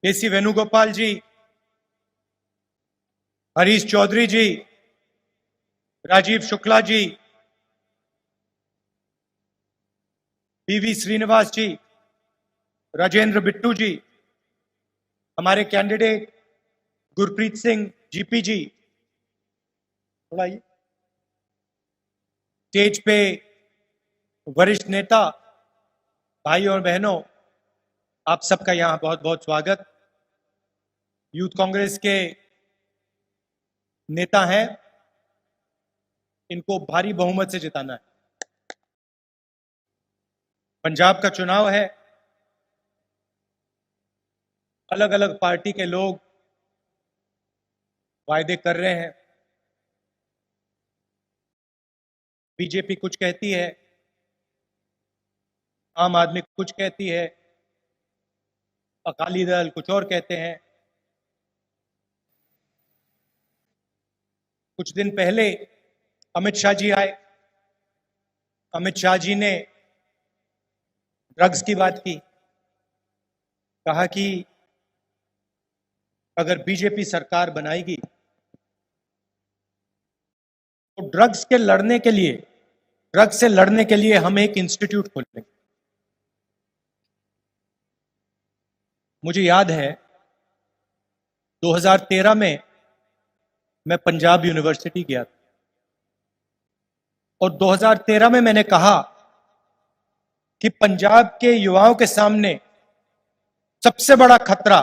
AC Venugopal जी, हरीश चौधरी जी, Rajiv Shukla ji, PV Srinivas जी, राजेंद्र बिट्टू जी, हमारे candidate Gurpreet Singh GP जी, थोड़ा ये स्टेज पे वरिष्ठ नेता, भाई और बहनों, आप सबका यहां बहुत बहुत स्वागत। यूथ कांग्रेस के नेता हैं, इनको भारी बहुमत से जिताना है। पंजाब का चुनाव है, अलग अलग पार्टी के लोग वायदे कर रहे हैं। बीजेपी कुछ कहती है, आम आदमी कुछ कहती है, अकाली दल कुछ और कहते हैं। कुछ दिन पहले अमित शाह जी आए। अमित शाह जी ने ड्रग्स की बात की, कहा कि अगर बीजेपी सरकार बनाएगी तो ड्रग्स से लड़ने के लिए हम एक इंस्टीट्यूट खोलेंगे। मुझे याद है 2013 में मैं पंजाब यूनिवर्सिटी गया था और 2013 में मैंने कहा कि पंजाब के युवाओं के सामने सबसे बड़ा खतरा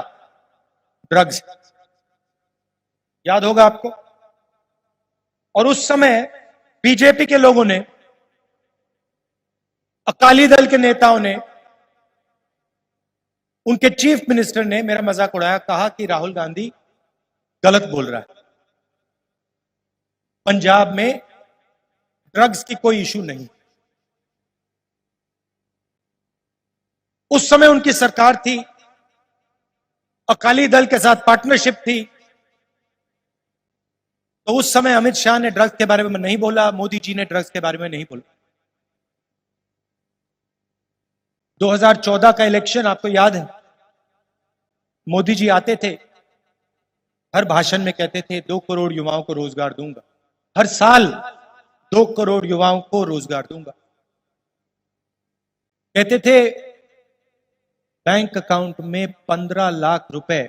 ड्रग्स, याद होगा आपको। और उस समय बीजेपी के लोगों ने, अकाली दल के नेताओं ने, उनके चीफ मिनिस्टर ने मेरा मजाक उड़ाया, कहा कि राहुल गांधी गलत बोल रहा है, पंजाब में ड्रग्स की कोई इशू नहीं। उस समय उनकी सरकार थी, अकाली दल के साथ पार्टनरशिप थी, तो उस समय अमित शाह ने ड्रग्स के बारे में नहीं बोला, मोदी जी ने ड्रग्स के बारे में नहीं बोला। 2014 का इलेक्शन आपको याद है, मोदी जी आते थे, हर भाषण में कहते थे 2 करोड़ युवाओं को रोजगार दूंगा, हर साल 2 करोड़ युवाओं को रोजगार दूंगा। कहते थे बैंक अकाउंट में 15 लाख रुपए,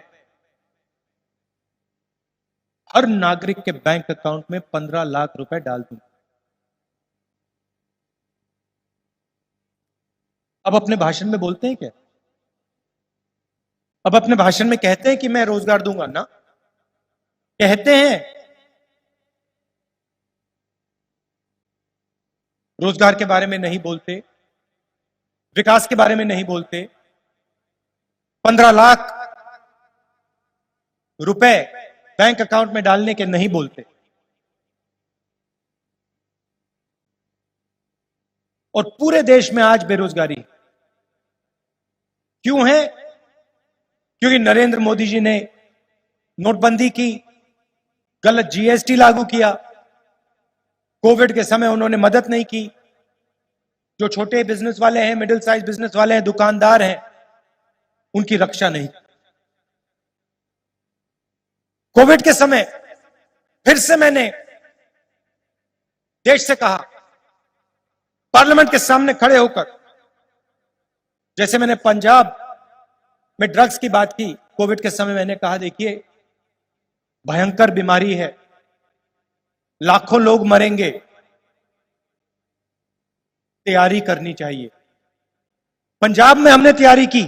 हर नागरिक के बैंक अकाउंट में 15 लाख रुपए डाल दूंगा। अब अपने भाषण में बोलते हैं क्या? अब अपने भाषण में कहते हैं कि मैं रोजगार दूंगा ना? कहते हैं, रोजगार के बारे में नहीं बोलते, विकास के बारे में नहीं बोलते, 15 लाख रुपए बैंक अकाउंट में डालने के नहीं बोलते। और पूरे देश में आज बेरोजगारी है। क्यों है? क्योंकि नरेंद्र मोदी जी ने नोटबंदी की, गलत जीएसटी लागू किया, कोविड के समय उन्होंने मदद नहीं की। जो छोटे बिजनेस वाले हैं, मिडिल साइज बिजनेस वाले हैं, दुकानदार हैं, उनकी रक्षा नहीं। कोविड के समय फिर से मैंने देश से कहा, पार्लियामेंट के सामने खड़े होकर, जैसे मैंने पंजाब में ड्रग्स की बात की, कोविड के समय मैंने कहा, देखिए भयंकर बीमारी है, लाखों लोग मरेंगे, तैयारी करनी चाहिए। पंजाब में हमने तैयारी की।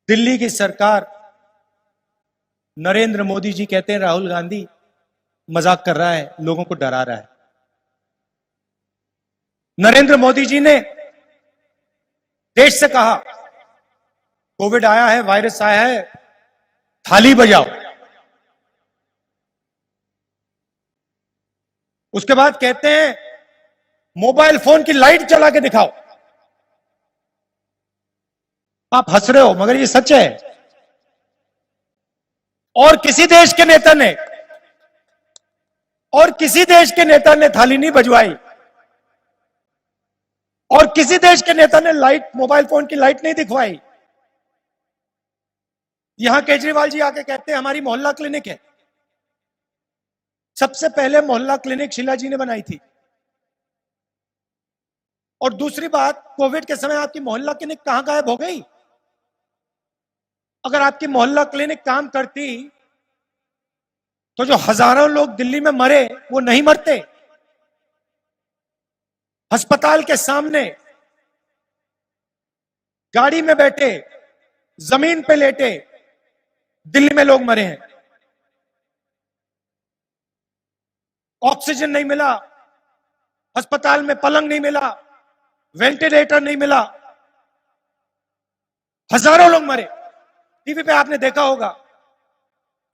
दिल्ली की सरकार, नरेंद्र मोदी जी कहते हैं राहुल गांधी मजाक कर रहा है, लोगों को डरा रहा है। नरेंद्र मोदी जी ने देश से कहा, कोविड आया है, वायरस आया है, थाली बजाओ। उसके बाद कहते हैं मोबाइल फोन की लाइट चला के दिखाओ। आप हंस रहे हो, मगर ये सच है। और किसी देश के नेता ने थाली नहीं बजवाई। और किसी देश के नेता ने लाइट, मोबाइल फोन की लाइट नहीं दिखवाई। यहां केजरीवाल जी आके कहते हैं हमारी मोहल्ला क्लिनिक है। सबसे पहले मोहल्ला क्लिनिक शीला जी ने बनाई थी। और दूसरी बात, कोविड के समय आपकी मोहल्ला क्लिनिक कहां गायब हो गई? अगर आपकी मोहल्ला क्लिनिक काम करती तो जो हजारों लोग दिल्ली में मरे वो नहीं मरते। अस्पताल के सामने गाड़ी में बैठे, जमीन पे लेटे दिल्ली में लोग मरे हैं। ऑक्सीजन नहीं मिला, अस्पताल में पलंग नहीं मिला, वेंटिलेटर नहीं मिला, हजारों लोग मरे। टीवी पे आपने देखा होगा,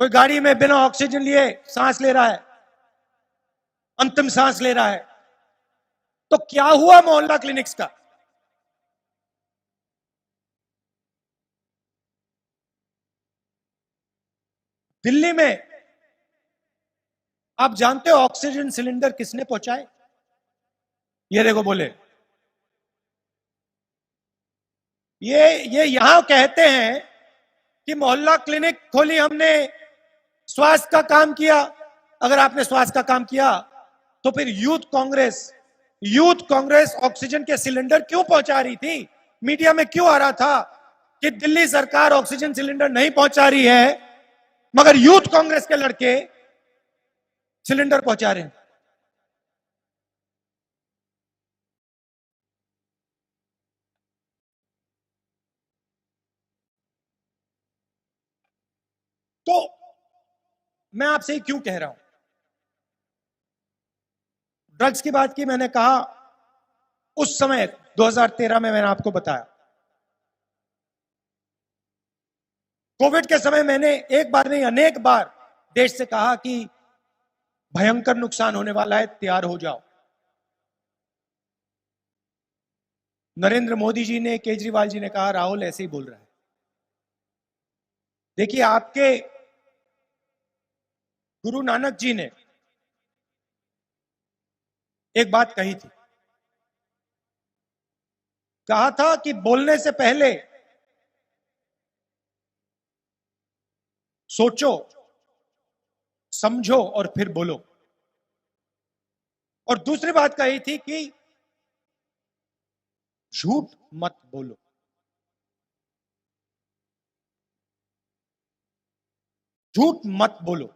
कोई गाड़ी में बिना ऑक्सीजन लिए सांस ले रहा है, अंतिम सांस ले रहा है। तो क्या हुआ मोहल्ला क्लिनिक्स का? दिल्ली में आप जानते हो ऑक्सीजन सिलेंडर किसने पहुंचाए? ये देखो बोले, ये यहां कहते हैं कि मोहल्ला क्लिनिक खोली हमने, स्वास्थ्य का काम किया। अगर आपने स्वास्थ्य का काम किया तो फिर यूथ कांग्रेस ऑक्सीजन के सिलेंडर क्यों पहुंचा रही थी? मीडिया में क्यों आ रहा था कि दिल्ली सरकार ऑक्सीजन सिलेंडर नहीं पहुंचा रही है, मगर यूथ कांग्रेस के लड़के सिलेंडर पहुंचा रहे हैं? तो मैं आपसे क्यों कह रहा हूं? ड्रग्स की बात की, मैंने कहा उस समय 2013 में मैंने आपको बताया। कोविड के समय मैंने एक बार नहीं अनेक बार देश से कहा कि भयंकर नुकसान होने वाला है, तैयार हो जाओ। नरेंद्र मोदी जी ने, केजरीवाल जी ने कहा राहुल ऐसे ही बोल रहा है। देखिए, आपके गुरु नानक जी ने एक बात कही थी, कहा था कि बोलने से पहले सोचो, समझो और फिर बोलो। और दूसरी बात कही थी कि झूठ मत बोलो। झूठ मत बोलो।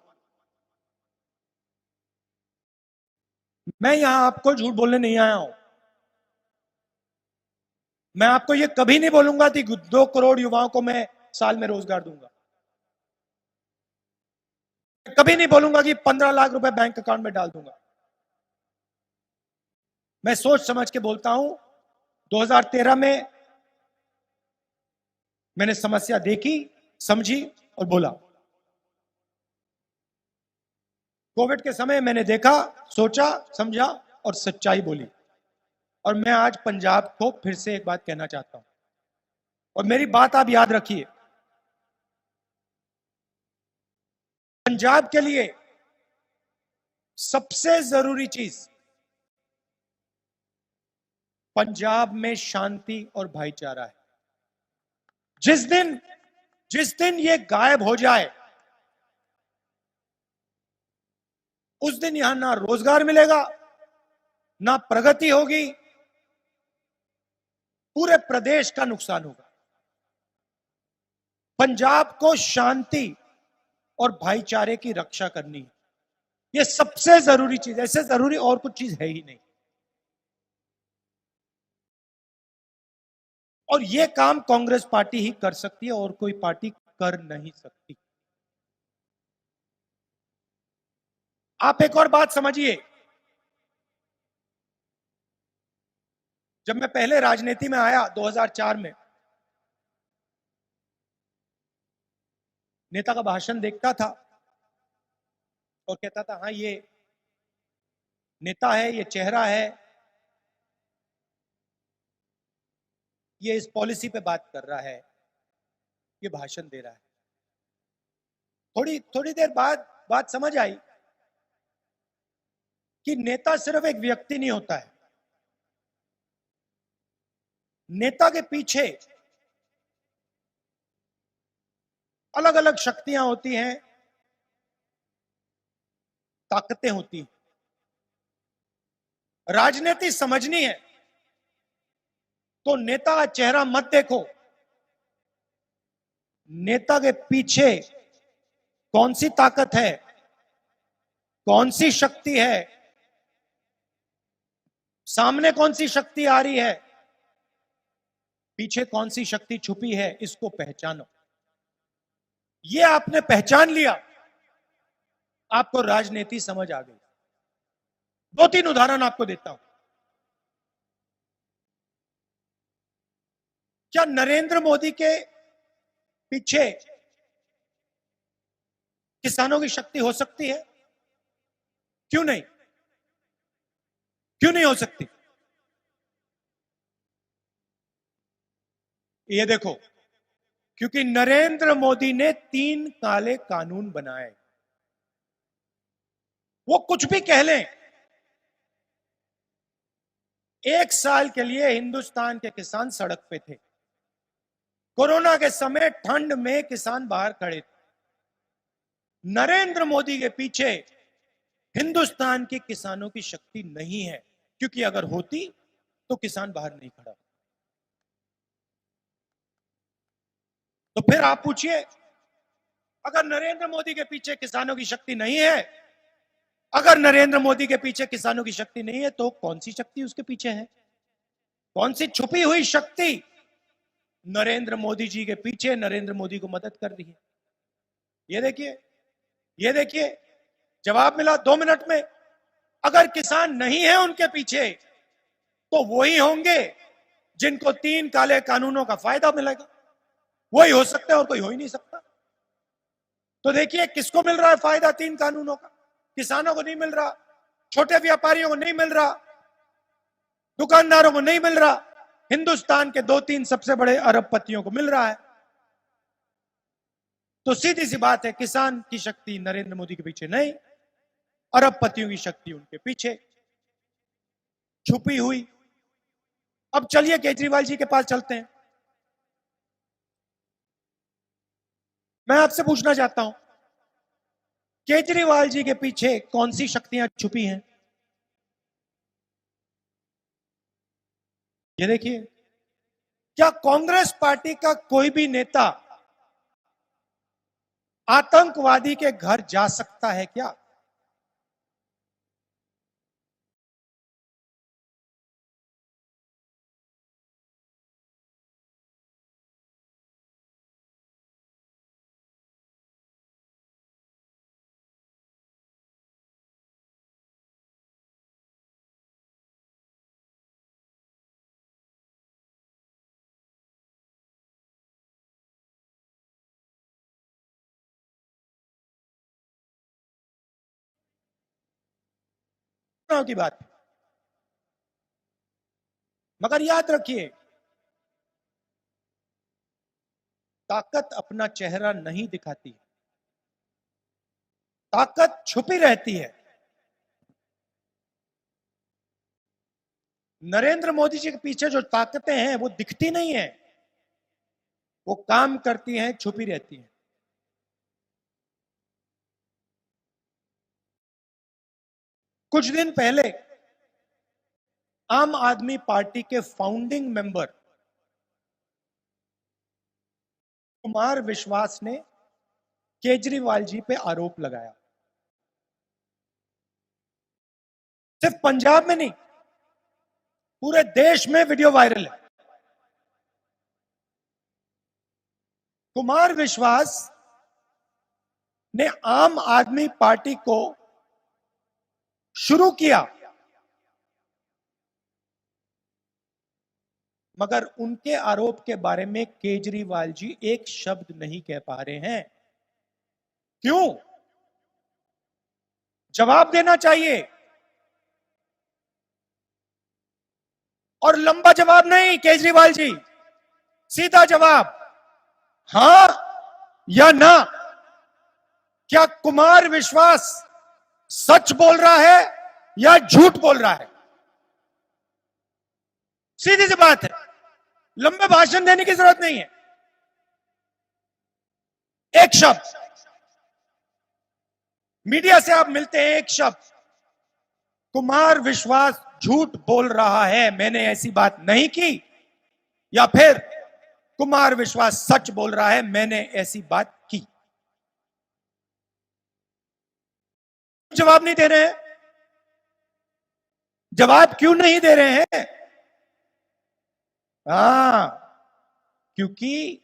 मैं यहां आपको झूठ बोलने नहीं आया हूं। मैं आपको यह कभी नहीं बोलूंगा कि 2 करोड़ युवाओं को मैं साल में रोजगार दूंगा। कभी नहीं बोलूंगा कि 15 लाख रुपए बैंक अकाउंट में डाल दूंगा। मैं सोच समझ के बोलता हूं। 2013 में मैंने समस्या देखी, समझी और बोला। कोविड के समय मैंने देखा, सोचा, समझा और सच्चाई बोली। और मैं आज पंजाब को फिर से एक बात कहना चाहता हूं, और मेरी बात आप याद रखिए। पंजाब के लिए सबसे जरूरी चीज पंजाब में शांति और भाईचारा है। जिस दिन जिस दिन ये गायब हो जाए, उस दिन यहां ना रोजगार मिलेगा, ना प्रगति होगी, पूरे प्रदेश का नुकसान होगा। पंजाब को शांति और भाईचारे की रक्षा करनी है। ये सबसे जरूरी चीज, ऐसे जरूरी और कुछ चीज है ही नहीं। और ये काम कांग्रेस पार्टी ही कर सकती है और कोई पार्टी कर नहीं सकती। आप एक और बात समझिए। जब मैं पहले राजनीति में आया 2004 में, नेता का भाषण देखता था और कहता था हाँ ये नेता है, ये चेहरा है, ये इस पॉलिसी पे बात कर रहा है, ये भाषण दे रहा है। थोड़ी थोड़ी देर बाद बात समझ आई कि नेता सिर्फ एक व्यक्ति नहीं होता है। नेता के पीछे अलग अलग शक्तियां होती हैं, ताकतें होती हैं। राजनीति समझनी है तो नेता का चेहरा मत देखो, नेता के पीछे कौन सी ताकत है, कौन सी शक्ति है, सामने कौन सी शक्ति आ रही है, पीछे कौन सी शक्ति छुपी है, इसको पहचानो। ये आपने पहचान लिया, आपको राजनीति समझ आ गई। दो तीन उदाहरण आपको देता हूं। क्या नरेंद्र मोदी के पीछे किसानों की शक्ति हो सकती है? क्यों नहीं? क्यों नहीं हो सकती? ये देखो, क्योंकि नरेंद्र मोदी ने 3 काले कानून बनाए। वो कुछ भी कह लें, 1 साल के लिए हिंदुस्तान के किसान सड़क पे थे। कोरोना के समय ठंड में किसान बाहर खड़े थे। नरेंद्र मोदी के पीछे हिंदुस्तान के किसानों की शक्ति नहीं है, क्योंकि अगर होती तो किसान बाहर नहीं खड़ा। तो फिर आप पूछिए, अगर नरेंद्र मोदी के पीछे किसानों की शक्ति नहीं है, अगर नरेंद्र मोदी के पीछे किसानों की शक्ति नहीं है, तो कौन सी शक्ति उसके पीछे है? कौन सी छुपी हुई शक्ति नरेंद्र मोदी जी के पीछे नरेंद्र मोदी को मदद कर रही है? ये देखिए, ये देखिए, जवाब मिला 2 मिनट में। अगर किसान नहीं है उनके पीछे, तो वही होंगे जिनको 3 काले कानूनों का फायदा मिलेगा। वही हो सकते हैं और कोई हो ही नहीं सकता। तो देखिए, किसको मिल रहा है फायदा 3 कानूनों का? किसानों को नहीं मिल रहा, छोटे व्यापारियों को नहीं मिल रहा, दुकानदारों को नहीं मिल रहा, हिंदुस्तान के 2-3 सबसे बड़े अरबपतियों को मिल रहा है। तो सीधी सी बात है, किसान की शक्ति नरेंद्र मोदी के पीछे नहीं, अरबपतियों की शक्ति उनके पीछे छुपी हुई। अब चलिए केजरीवाल जी के पास चलते हैं। मैं आपसे पूछना चाहता हूं, केजरीवाल जी के पीछे कौन सी शक्तियां छुपी हैं? ये देखिए, क्या कांग्रेस पार्टी का कोई भी नेता आतंकवादी के घर जा सकता है क्या? चुनाव की बात है। मगर याद रखिए, ताकत अपना चेहरा नहीं दिखाती, ताकत छुपी रहती है। नरेंद्र मोदी जी के पीछे जो ताकतें हैं वो दिखती नहीं है, वो काम करती हैं, छुपी रहती हैं। कुछ दिन पहले आम आदमी पार्टी के फाउंडिंग मेंबर कुमार विश्वास ने केजरीवाल जी पे आरोप लगाया। सिर्फ पंजाब में नहीं, पूरे देश में वीडियो वायरल है। कुमार विश्वास ने आम आदमी पार्टी को शुरू किया, मगर उनके आरोप के बारे में केजरीवाल जी एक शब्द नहीं कह पा रहे हैं। क्यों? जवाब देना चाहिए, और लंबा जवाब नहीं केजरीवाल जी, सीधा जवाब, हां या ना। क्या कुमार विश्वास सच बोल रहा है या झूठ बोल रहा है? सीधी सी बात है। लंबे भाषण देने की जरूरत नहीं है। एक शब्द मीडिया से आप मिलते हैं, एक शब्द कुमार विश्वास झूठ बोल रहा है, मैंने ऐसी बात नहीं की, या फिर कुमार विश्वास सच बोल रहा है, मैंने ऐसी बात की। जवाब नहीं दे रहे हैं। जवाब क्यों नहीं दे रहे हैं? हां, क्योंकि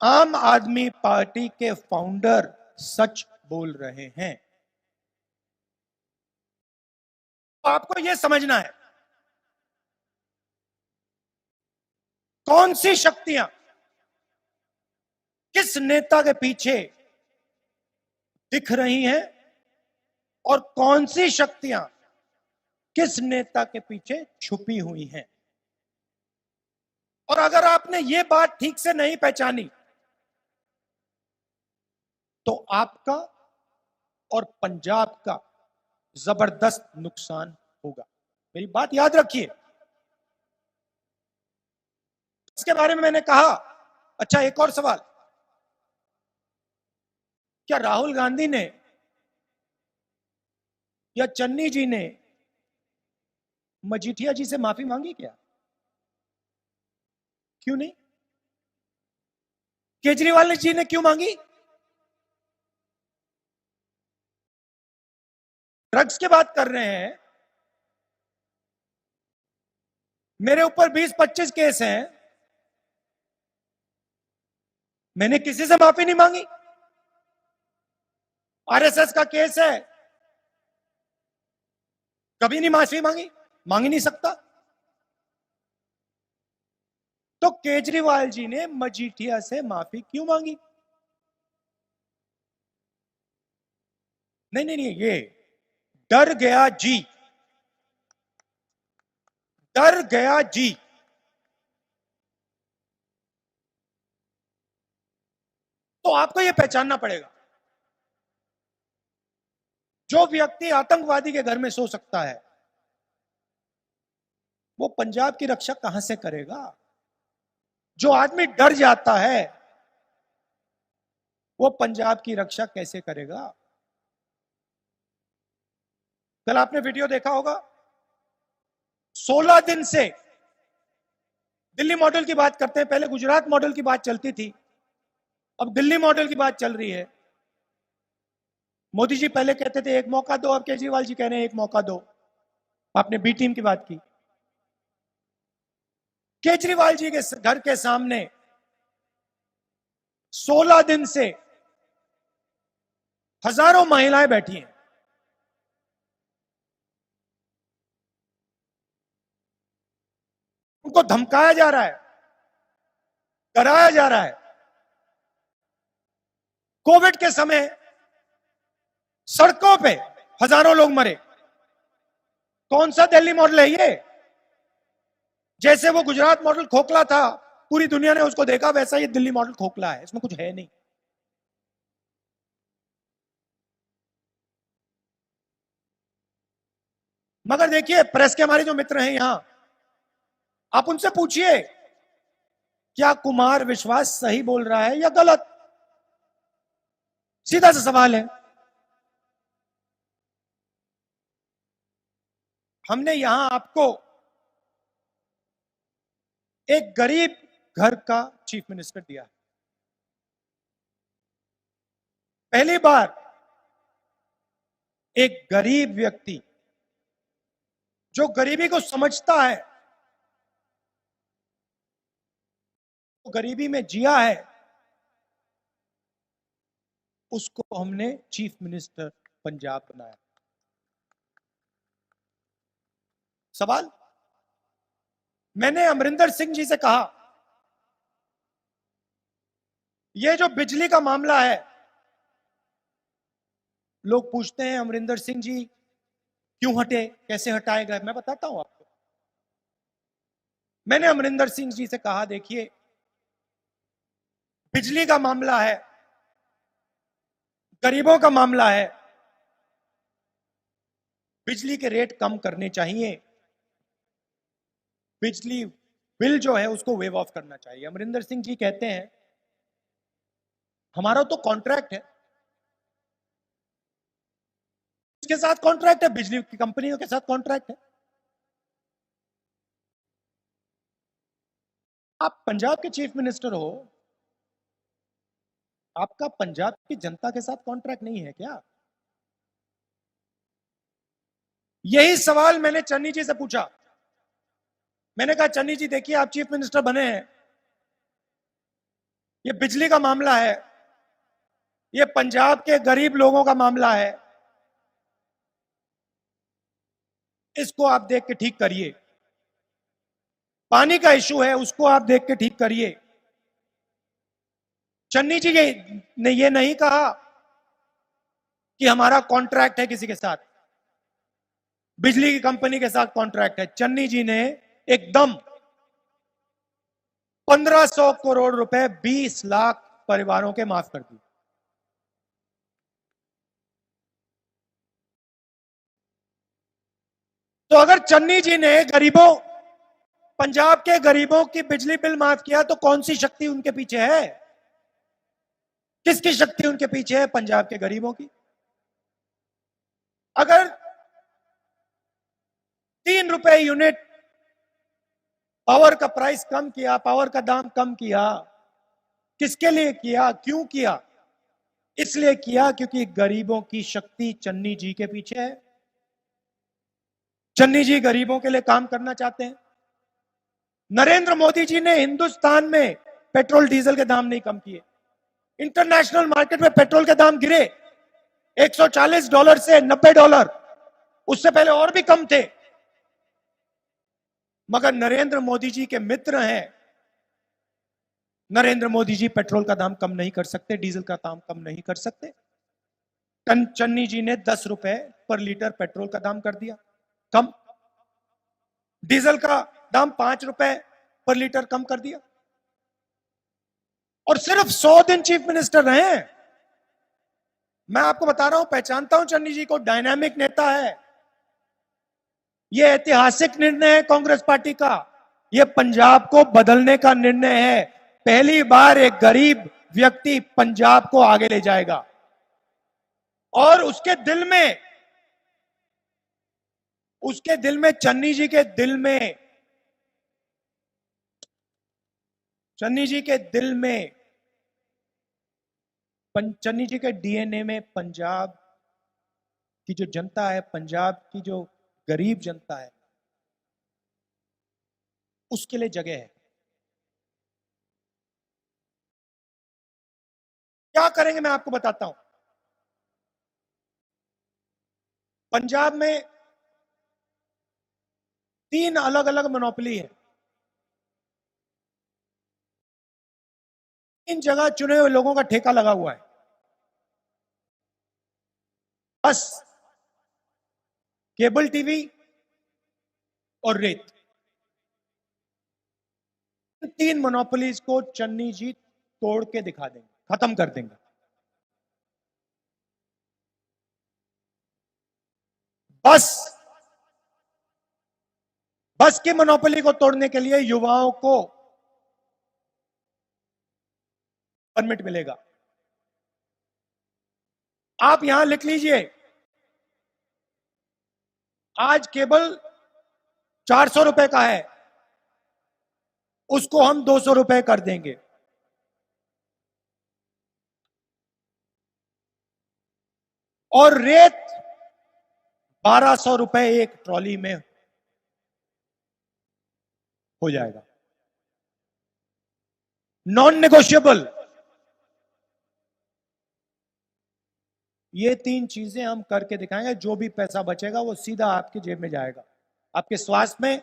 आम आदमी पार्टी के फाउंडर सच बोल रहे हैं। तो आपको यह समझना है कौन सी शक्तियां किस नेता के पीछे दिख रही हैं और कौन सी शक्तियां किस नेता के पीछे छुपी हुई हैं। और अगर आपने ये बात ठीक से नहीं पहचानी तो आपका और पंजाब का जबरदस्त नुकसान होगा। मेरी बात याद रखिए। इसके बारे में मैंने कहा। अच्छा, एक और सवाल, क्या राहुल गांधी ने या चन्नी जी ने मजीठिया जी से माफी मांगी क्या? क्यों नहीं? केजरीवाल जी ने क्यों मांगी? ड्रग्स की बात कर रहे हैं, मेरे ऊपर 20-25 केस हैं, मैंने किसी से माफी नहीं मांगी। आरएसएस का केस है, कभी नहीं माफी मांगी, मांग ही नहीं सकता। तो केजरीवाल जी ने मजीठिया से माफी क्यों मांगी? नहीं नहीं नहीं, ये डर गया जी, डर गया जी। तो आपको यह पहचानना पड़ेगा, जो व्यक्ति आतंकवादी के घर में सो सकता है वो पंजाब की रक्षा कहां से करेगा? जो आदमी डर जाता है वो पंजाब की रक्षा कैसे करेगा? कल आपने वीडियो देखा होगा, 16 दिन से दिल्ली मॉडल की बात करते हैं, पहले गुजरात मॉडल की बात चलती थी, अब दिल्ली मॉडल की बात चल रही है। मोदी जी पहले कहते थे एक मौका दो, अब केजरीवाल जी कह रहे हैं एक मौका दो। आपने बी टीम की बात की। केजरीवाल जी के घर के सामने 16 दिन से हजारों महिलाएं बैठी हैं। उनको धमकाया जा रहा है, डराया जा रहा है। कोविड के समय सड़कों पे हजारों लोग मरे। कौन सा दिल्ली मॉडल है ये? जैसे वो गुजरात मॉडल खोखला था, पूरी दुनिया ने उसको देखा, वैसा ये दिल्ली मॉडल खोखला है, इसमें कुछ है नहीं। मगर देखिए, प्रेस के हमारे जो मित्र हैं यहां, आप उनसे पूछिए क्या कुमार विश्वास सही बोल रहा है या गलत? सीधा सा सवाल है। हमने यहां आपको एक गरीब घर का चीफ मिनिस्टर दिया है। पहली बार एक गरीब व्यक्ति जो गरीबी को समझता है, तो गरीबी में जिया है, उसको हमने चीफ मिनिस्टर पंजाब बनाया। सवाल, मैंने अमरिंदर सिंह जी से कहा यह जो बिजली का मामला है, लोग पूछते हैं अमरिंदर सिंह जी क्यों हटे, कैसे हटाएगा? मैं बताता हूं आपको। मैंने अमरिंदर सिंह जी से कहा देखिए, बिजली का मामला है, गरीबों का मामला है, बिजली के रेट कम करने चाहिए। बिजली बिल जो है उसको वेव ऑफ करना चाहिए। अमरिंदर सिंह जी कहते हैं हमारा तो कॉन्ट्रैक्ट है, उसके साथ कॉन्ट्रैक्ट है, बिजली की कंपनियों के साथ कॉन्ट्रैक्ट है। आप पंजाब के चीफ मिनिस्टर हो, आपका पंजाब की जनता के साथ कॉन्ट्रैक्ट नहीं है क्या? यही सवाल मैंने चन्नी जी से पूछा। मैंने कहा चन्नी जी देखिए, आप चीफ मिनिस्टर बने हैं, ये बिजली का मामला है, ये पंजाब के गरीब लोगों का मामला है, इसको आप देख के ठीक करिए। पानी का इशू है, उसको आप देख के ठीक करिए। चन्नी जी ने ये नहीं कहा कि हमारा कॉन्ट्रैक्ट है किसी के साथ, बिजली की कंपनी के साथ कॉन्ट्रैक्ट है। चन्नी जी ने एकदम 1500 करोड़ रुपए 20 लाख परिवारों के माफ कर दिए। तो अगर चन्नी जी ने गरीबों, पंजाब के गरीबों की बिजली बिल माफ किया, तो कौन सी शक्ति उनके पीछे है? किसकी शक्ति उनके पीछे है? पंजाब के गरीबों की। अगर 3 रुपए यूनिट पावर का प्राइस कम किया, पावर का दाम कम किया, किसके लिए किया, क्यों किया? इसलिए किया क्योंकि गरीबों की शक्ति चन्नी जी के पीछे है। चन्नी जी गरीबों के लिए काम करना चाहते हैं। नरेंद्र मोदी जी ने हिंदुस्तान में पेट्रोल डीजल के दाम नहीं कम किए। इंटरनेशनल मार्केट में पेट्रोल के दाम गिरे $140 से $90, उससे पहले और भी कम थे। मगर नरेंद्र मोदी जी के मित्र हैं, नरेंद्र मोदी जी पेट्रोल का दाम कम नहीं कर सकते, डीजल का दाम कम नहीं कर सकते। चन्नी जी ने 10 रुपए पर लीटर पेट्रोल का दाम कर दिया कम, डीजल का दाम 5 रुपए पर लीटर कम कर दिया, और सिर्फ 100 दिन चीफ मिनिस्टर रहे। मैं आपको बता रहा हूं, पहचानता हूं चन्नी जी को, डायनामिक नेता है। यह ऐतिहासिक निर्णय है कांग्रेस पार्टी का, यह पंजाब को बदलने का निर्णय है। पहली बार एक गरीब व्यक्ति पंजाब को आगे ले जाएगा, और उसके दिल में, उसके दिल में, चन्नी जी के दिल में, चन्नी जी के दिल में, चन्नी जी के डीएनए में पंजाब की जो जनता है, पंजाब की जो गरीब जनता है, उसके लिए जगह है। क्या करेंगे मैं आपको बताता हूं। पंजाब में 3 अलग अलग मोनोपोली है। इन जगह चुने हुए लोगों का ठेका लगा हुआ है। बस केबल टीवी और रेत, 3 मोनोपोलीज को चन्नी जी तोड़ के दिखा देंगे, खत्म कर देंगे। बस की मोनोपोली को तोड़ने के लिए युवाओं को परमिट मिलेगा। आप यहां लिख लीजिए, आज केबल 400 रुपए का है, उसको हम 200 रुपए कर देंगे। और रेत 1200 रुपए एक ट्रॉली में हो जाएगा, नॉन नेगोशिएबल। ये 3 चीजें हम करके दिखाएंगे। जो भी पैसा बचेगा वो सीधा आपकी जेब में जाएगा, आपके स्वास्थ्य में,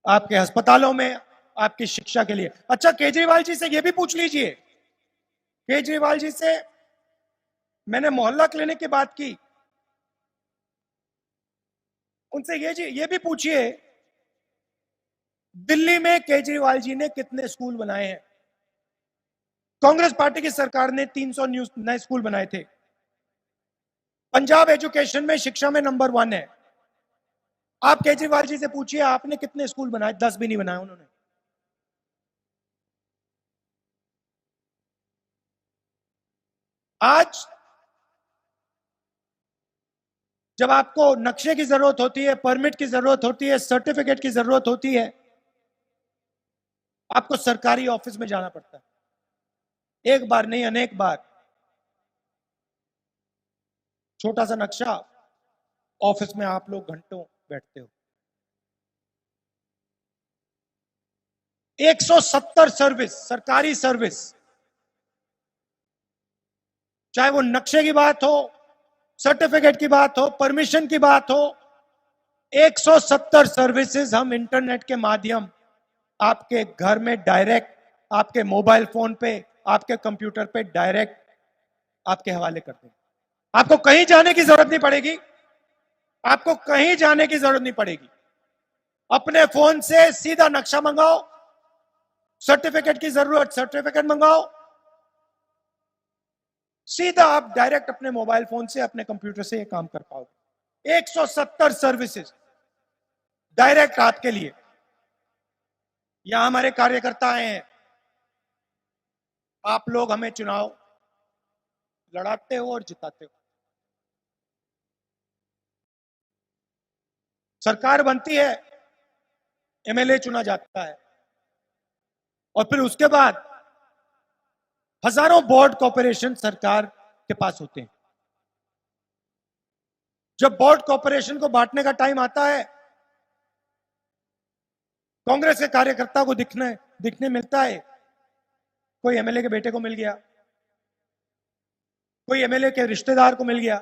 आपके अस्पतालों में, आपकी शिक्षा के लिए। अच्छा, केजरीवाल जी से ये भी पूछ लीजिए, केजरीवाल जी से मैंने मोहल्ला क्लिनिक की बात की, उनसे ये भी पूछिए दिल्ली में केजरीवाल जी ने कितने स्कूल बनाए हैं। कांग्रेस पार्टी की सरकार ने 300 नए स्कूल बनाए थे। पंजाब एजुकेशन में, शिक्षा में नंबर 1 है। आप केजरीवाल जी से पूछिए आपने कितने स्कूल बनाए? 10 भी नहीं बनाए उन्होंने। आज जब आपको नक्शे की जरूरत होती है, परमिट की जरूरत होती है, सर्टिफिकेट की जरूरत होती है, आपको सरकारी ऑफिस में जाना पड़ता है। एक बार नहीं, अनेक बार। छोटा सा नक्शा, ऑफिस में आप लोग घंटों बैठते हो। 170 सर्विस, सरकारी सर्विस, चाहे वो नक्शे की बात हो, सर्टिफिकेट की बात हो, परमिशन की बात हो, 170 सर्विसेज हम इंटरनेट के माध्यम आपके घर में डायरेक्ट, आपके मोबाइल फोन पे, आपके कंप्यूटर पे डायरेक्ट आपके हवाले करते हैं। आपको कहीं जाने की जरूरत नहीं पड़ेगी। आपको कहीं जाने की जरूरत नहीं पड़ेगी। अपने फोन से सीधा नक्शा मंगाओ, सर्टिफिकेट की जरूरत सर्टिफिकेट मंगाओ, सीधा आप डायरेक्ट अपने मोबाइल फोन से, अपने कंप्यूटर से ये काम कर पाओगे। 170 सर्विसेज डायरेक्ट आपके लिए। यहां हमारे कार्यकर्ता आए हैं। आप लोग हमें चुनाव लड़ाते हो और जिताते हो। सरकार बनती है, एमएलए चुना जाता है, और फिर उसके बाद हजारों बोर्ड कॉर्पोरेशन सरकार के पास होते हैं। जब बोर्ड कॉर्पोरेशन को बांटने का टाइम आता है, कांग्रेस के कार्यकर्ता को दिखने मिलता है कोई एमएलए के बेटे को मिल गया, कोई एमएलए के रिश्तेदार को मिल गया।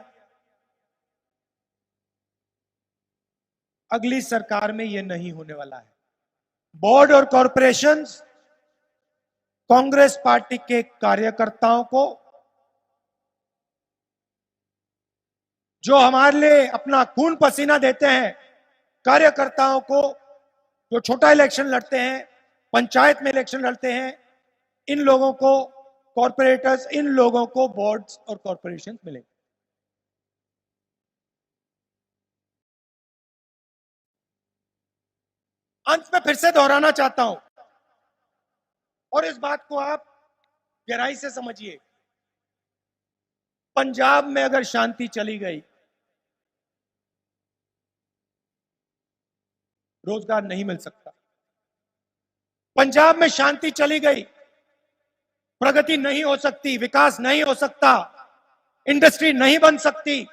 अगली सरकार में यह नहीं होने वाला है। बोर्ड और कॉर्पोरेशन कांग्रेस पार्टी के कार्यकर्ताओं को, जो हमारे लिए अपना खून पसीना देते हैं, कार्यकर्ताओं को जो छोटा इलेक्शन लड़ते हैं, पंचायत में इलेक्शन लड़ते हैं, इन लोगों को, कॉर्पोरेटर्स, इन लोगों को बोर्ड्स और कॉर्पोरेशन मिलेंगे। अंत में फिर से दोहराना चाहता हूं, और इस बात को आप गहराई से समझिए। पंजाब में अगर शांति चली गई, रोजगार नहीं मिल सकता। पंजाब में शांति चली गई, प्रगति नहीं हो सकती, विकास नहीं हो सकता, इंडस्ट्री नहीं बन सकती,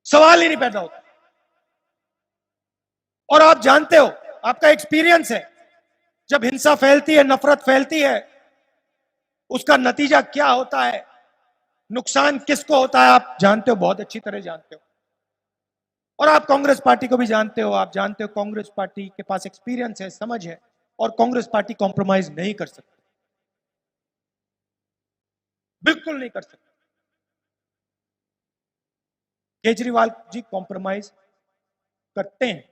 सवाल ही नहीं पैदा होता। और आप जानते हो, आपका एक्सपीरियंस है, जब हिंसा फैलती है, नफरत फैलती है, उसका नतीजा क्या होता है, नुकसान किसको होता है, आप जानते हो, बहुत अच्छी तरह जानते हो। और आप कांग्रेस पार्टी को भी जानते हो। आप जानते हो कांग्रेस पार्टी के पास एक्सपीरियंस है, समझ है, और कांग्रेस पार्टी कॉम्प्रोमाइज नहीं कर सकती, बिल्कुल नहीं कर सकती। केजरीवाल जी कॉम्प्रोमाइज करते हैं।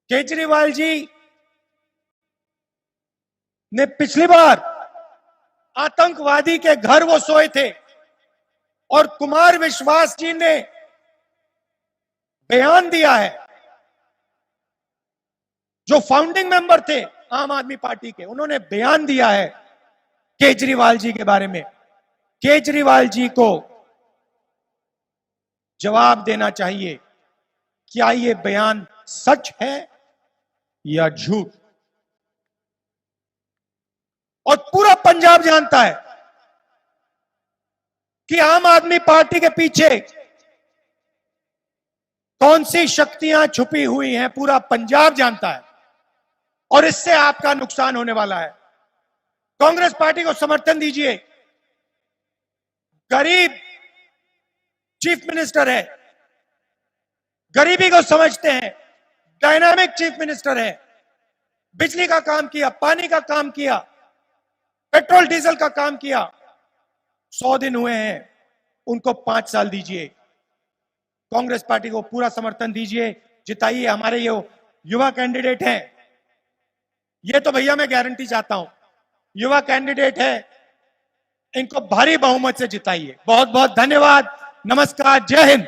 केजरीवाल जी ने पिछली बार आतंकवादी के घर वो सोए थे, और कुमार विश्वास जी ने बयान दिया है, जो फाउंडिंग मेंबर थे आम आदमी पार्टी के, उन्होंने बयान दिया है केजरीवाल जी के बारे में। केजरीवाल जी को जवाब देना चाहिए, क्या ये बयान सच है या झूठ। और पूरा पंजाब जानता है कि आम आदमी पार्टी के पीछे कौन सी शक्तियां छुपी हुई हैं, पूरा पंजाब जानता है, और इससे आपका नुकसान होने वाला है। कांग्रेस पार्टी को समर्थन दीजिए। गरीब चीफ मिनिस्टर है, गरीबी को समझते हैं, डायनामिक चीफ मिनिस्टर है, बिजली का काम किया, पानी का काम किया, पेट्रोल डीजल का काम किया। 100 दिन हुए हैं, उनको 5 साल दीजिए। कांग्रेस पार्टी को पूरा समर्थन दीजिए, जिताइए। हमारे ये युवा कैंडिडेट हैं, ये तो भैया मैं गारंटी चाहता हूं, युवा कैंडिडेट है, इनको भारी बहुमत से जिताइए। बहुत बहुत धन्यवाद। नमस्कार। जय हिंद।